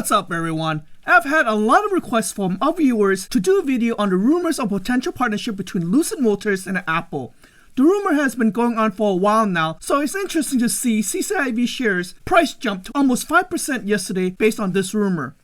What's up everyone? I've had a lot of requests from our viewers to do a video on the rumors of potential partnership between Lucid Motors and Apple. The rumor has been going on for a while now, so it's interesting to see CCIV shares price jump to almost 5% yesterday based on this rumor.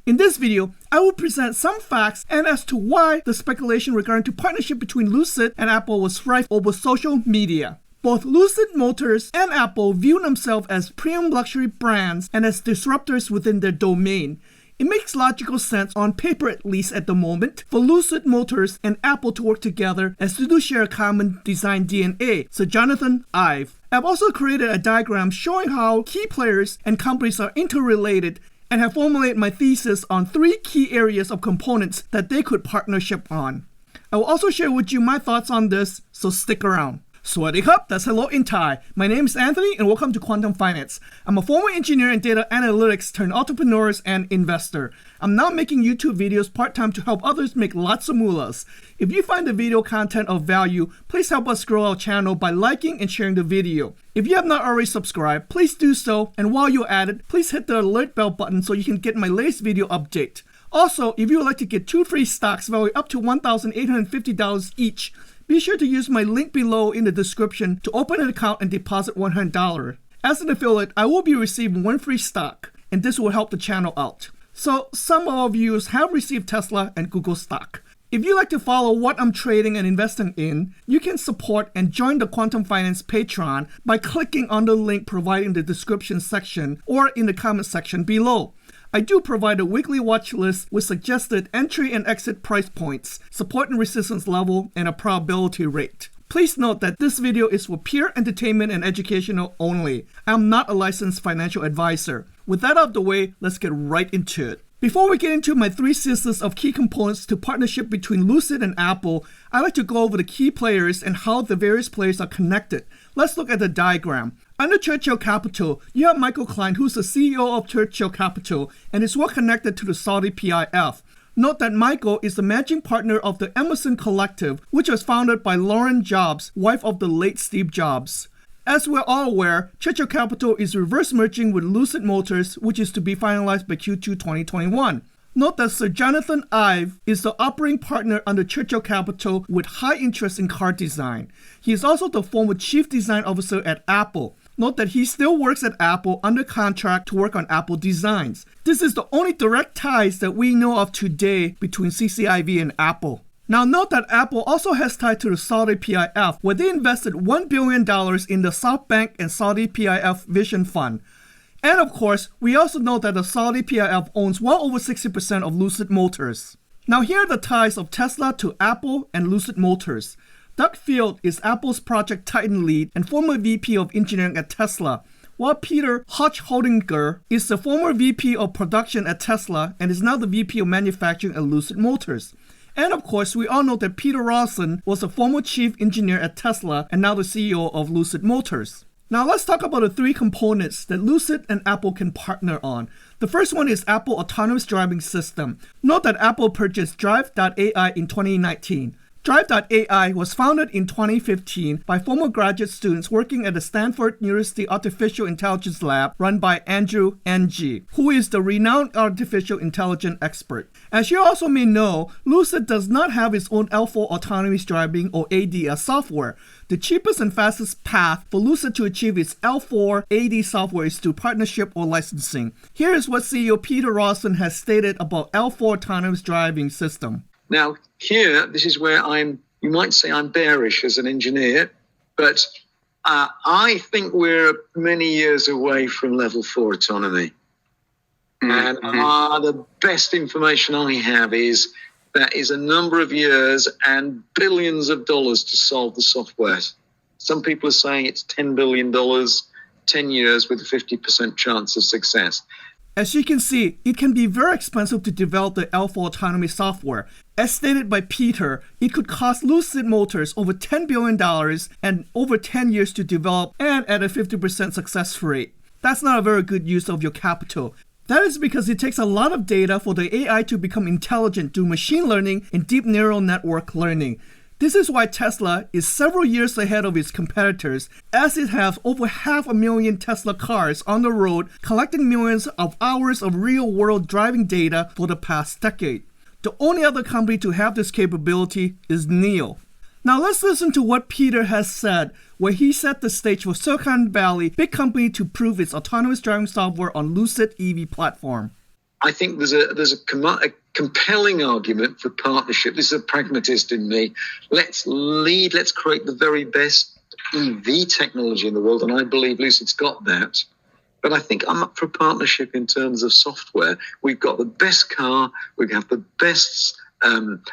In this video, I will present some facts and as to why the speculation regarding to partnership between Lucid and Apple was rife over social media. Both Lucid Motors and Apple view themselves as premium luxury brands and as disruptors within their domain. It makes logical sense, on paper at least at the moment, for Lucid Motors and Apple to work together as they do share a common design DNA, so Jonathan Ive. I've also created a diagram showing how key players and companies are interrelated and have formulated my thesis on 3 key areas of components that they could partnership on. I will also share with you my thoughts on this, so stick around. Swadee Cup, that's hello in Thai. My name is Anthony and welcome to Quantum Finance. I'm a former engineer in data analytics turned entrepreneur and investor. I'm now making YouTube videos part-time to help others make lots of moolahs. If you find the video content of value, please help us grow our channel by liking and sharing the video. If you have not already subscribed, please do so, and while you're at it, please hit the alert bell button so you can get my latest video update. Also, if you would like to get 2 free stocks valued up to $1,850 each, be sure to use my link below in the description to open an account and deposit $100. As an affiliate, I will be receiving 1 free stock, and this will help the channel out. So, some of our viewers have received Tesla and Google stock. If you like to follow what I'm trading and investing in, you can support and join the Quantum Finance Patreon by clicking on the link provided in the description section or in the comment section below. I do provide a weekly watch list with suggested entry and exit price points, support and resistance level, and a probability rate. Please note that this video is for pure entertainment and educational only. I am not a licensed financial advisor. With that out of the way, let's get right into it. Before we get into my 3 theses of key components to partnership between Lucid and Apple, I'd like to go over the key players and how the various players are connected. Let's look at the diagram. Under Churchill Capital, you have Michael Klein, who's the CEO of Churchill Capital and is well connected to the Saudi PIF. Note that Michael is the managing partner of the Emerson Collective, which was founded by Lauren Jobs, wife of the late Steve Jobs. As we're all aware, Churchill Capital is reverse merging with Lucid Motors, which is to be finalized by Q2 2021. Note that Sir Jonathan Ive is the operating partner under Churchill Capital with high interest in car design. He is also the former chief design officer at Apple. Note that he still works at Apple under contract to work on Apple designs. This is the only direct ties that we know of today between CCIV and Apple. Now note that Apple also has ties to the Saudi PIF, where they invested $1 billion in the SoftBank and Saudi PIF Vision Fund. And of course, we also know that the Saudi PIF owns well over 60% of Lucid Motors. Now here are the ties of Tesla to Apple and Lucid Motors. Doug Field is Apple's Project Titan lead and former VP of Engineering at Tesla, while Peter Hochholdinger is the former VP of Production at Tesla and is now the VP of Manufacturing at Lucid Motors. And of course, we all know that Peter Rawson was a former chief engineer at Tesla and now the CEO of Lucid Motors. Now let's talk about the 3 components that Lucid and Apple can partner on. The first one is Apple Autonomous Driving System. Note that Apple purchased Drive.ai in 2019. Drive.ai was founded in 2015 by former graduate students working at the Stanford University Artificial Intelligence Lab run by Andrew Ng, who is the renowned artificial intelligence expert. As you also may know, Lucid does not have its own L4 autonomous driving or ADS software. The cheapest and fastest path for Lucid to achieve its L4 AD software is through partnership or licensing. Here is what CEO Peter Rawson has stated about L4 autonomous driving system. Now, here, this is where you might say I'm bearish as an engineer, but I think we're many years away from level 4 autonomy. And the best information I have is that is a number of years and billions of dollars to solve the software. Some people are saying it's $10 billion, 10 years with a 50% chance of success. As you can see, it can be very expensive to develop the L4 autonomy software. As stated by Peter, it could cost Lucid Motors over $10 billion and over 10 years to develop and at a 50% success rate. That's not a very good use of your capital. That is because it takes a lot of data for the AI to become intelligent through machine learning and deep neural network learning. This is why Tesla is several years ahead of its competitors, as it has over 500,000 Tesla cars on the road collecting millions of hours of real-world driving data for the past decade. The only other company to have this capability is NIO. Now let's listen to what Peter has said, where he set the stage for Silicon Valley big company to prove its autonomous driving software on Lucid EV platform. I think there's a compelling argument for partnership. This is a pragmatist in me. Let's lead, let's create the very best EV technology in the world, and I believe Lucid's got that. But I think I'm up for partnership in terms of software. We've got the best car, we have the best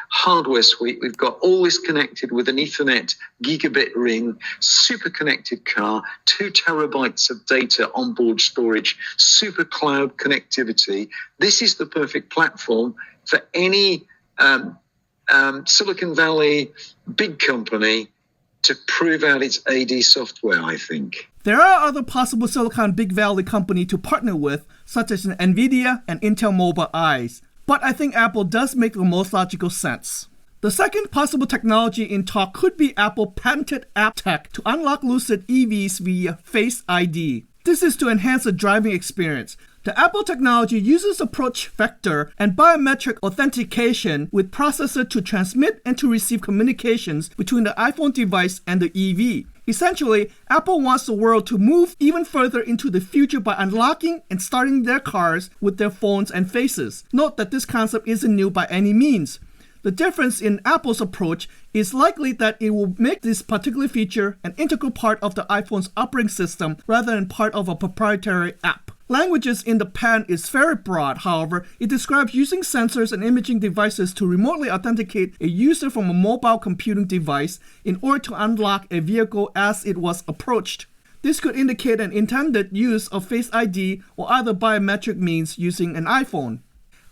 hardware suite. We've got all this connected with an Ethernet gigabit ring, super connected car, 2 terabytes of data onboard storage, super cloud connectivity. This is the perfect platform for any Silicon Valley big company to prove out its AD software, I think. There are other possible Silicon Big Valley company to partner with, such as NVIDIA and Intel Mobile Eyes. But I think Apple does make the most logical sense. The second possible technology in talk could be Apple patented app tech to unlock Lucid EVs via Face ID. This is to enhance the driving experience. The Apple technology uses approach vector and biometric authentication with processor to transmit and to receive communications between the iPhone device and the EV. Essentially, Apple wants the world to move even further into the future by unlocking and starting their cars with their phones and faces. Note that this concept isn't new by any means. The difference in Apple's approach is likely that it will make this particular feature an integral part of the iPhone's operating system rather than part of a proprietary app. Languages in the patent is very broad, however, it describes using sensors and imaging devices to remotely authenticate a user from a mobile computing device in order to unlock a vehicle as it was approached. This could indicate an intended use of Face ID or other biometric means using an iPhone.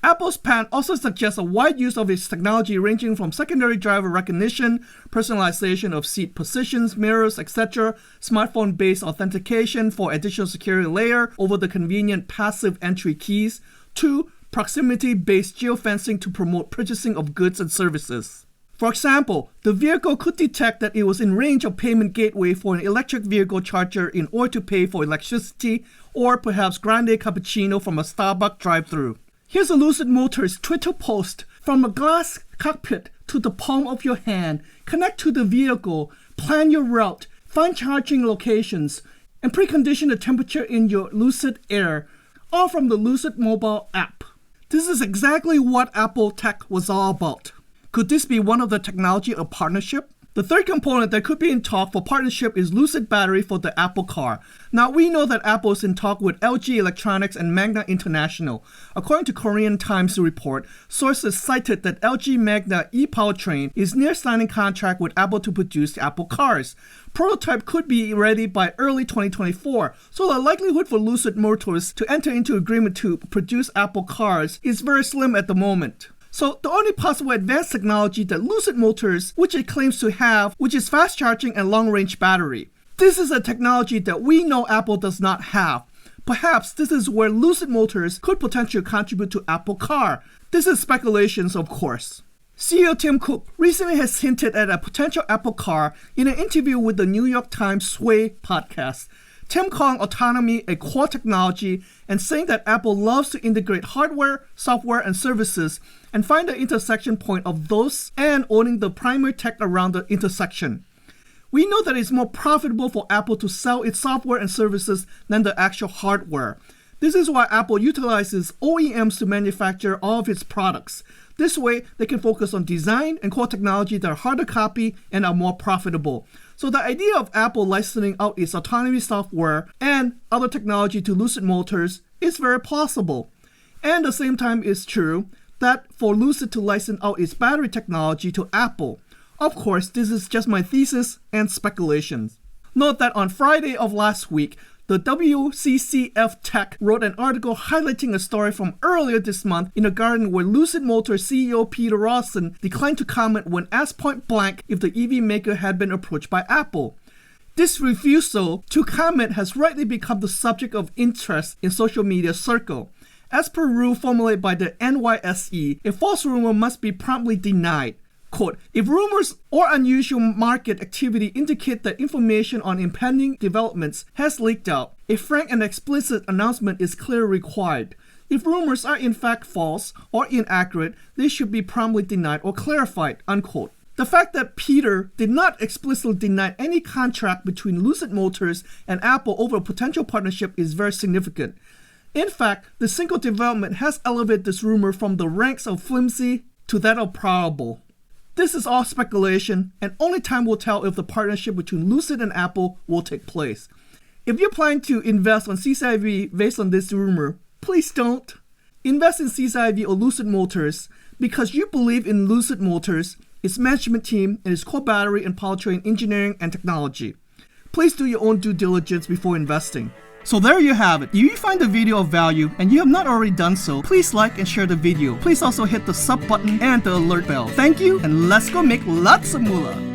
Apple's patent also suggests a wide use of its technology ranging from secondary driver recognition, personalization of seat positions, mirrors, etc., smartphone-based authentication for additional security layer over the convenient passive entry keys, to proximity-based geofencing to promote purchasing of goods and services. For example, the vehicle could detect that it was in range of payment gateway for an electric vehicle charger in order to pay for electricity, or perhaps grande cappuccino from a Starbucks drive-thru. Here's a Lucid Motors Twitter post. From a glass cockpit to the palm of your hand, connect to the vehicle, plan your route, find charging locations, and precondition the temperature in your Lucid Air, all from the Lucid mobile app. This is exactly what Apple tech was all about. Could this be one of the technology of partnership? The third component that could be in talk for partnership is Lucid battery for the Apple car. Now, we know that Apple is in talk with LG Electronics and Magna International. According to Korean Times report, sources cited that LG Magna e-Powertrain is near signing contract with Apple to produce the Apple cars. Prototype could be ready by early 2024, so the likelihood for Lucid Motors to enter into agreement to produce Apple cars is very slim at the moment. So the only possible advanced technology that Lucid Motors, which it claims to have, which is fast charging and long-range battery. This is a technology that we know Apple does not have. Perhaps this is where Lucid Motors could potentially contribute to Apple car. This is speculations, of course. CEO Tim Cook recently has hinted at a potential Apple car in an interview with the New York Times Sway podcast. Tim calling autonomy a core technology and saying that Apple loves to integrate hardware, software, and services and find the intersection point of those and owning the primary tech around the intersection. We know that it's more profitable for Apple to sell its software and services than the actual hardware. This is why Apple utilizes OEMs to manufacture all of its products. This way, they can focus on design and core technology that are hard to copy and are more profitable. So the idea of Apple licensing out its autonomy software and other technology to Lucid Motors is very plausible. And at the same time, it's true that for Lucid to license out its battery technology to Apple. Of course, this is just my thesis and speculations. Note that on Friday of last week, the WCCF Tech wrote an article highlighting a story from earlier this month in The Guardian where Lucid Motors CEO Peter Rawson declined to comment when asked point blank if the EV maker had been approached by Apple. This refusal to comment has rightly become the subject of interest in social media circle. As per rule formulated by the NYSE, a false rumor must be promptly denied. Quote, if rumors or unusual market activity indicate that information on impending developments has leaked out, a frank and explicit announcement is clearly required. If rumors are in fact false or inaccurate, they should be promptly denied or clarified, unquote. The fact that Peter did not explicitly deny any contract between Lucid Motors and Apple over a potential partnership is very significant. In fact, the single development has elevated this rumor from the ranks of flimsy to that of probable. This is all speculation, and only time will tell if the partnership between Lucid and Apple will take place. If you're planning to invest on CCIV based on this rumor, please don't. Invest in CCIV or Lucid Motors because you believe in Lucid Motors, its management team, and its core battery and powertrain engineering and technology. Please do your own due diligence before investing. So there you have it. If you find the video of value and you have not already done so, please like and share the video. Please also hit the sub button and the alert bell. Thank you, and let's go make lots of moolah.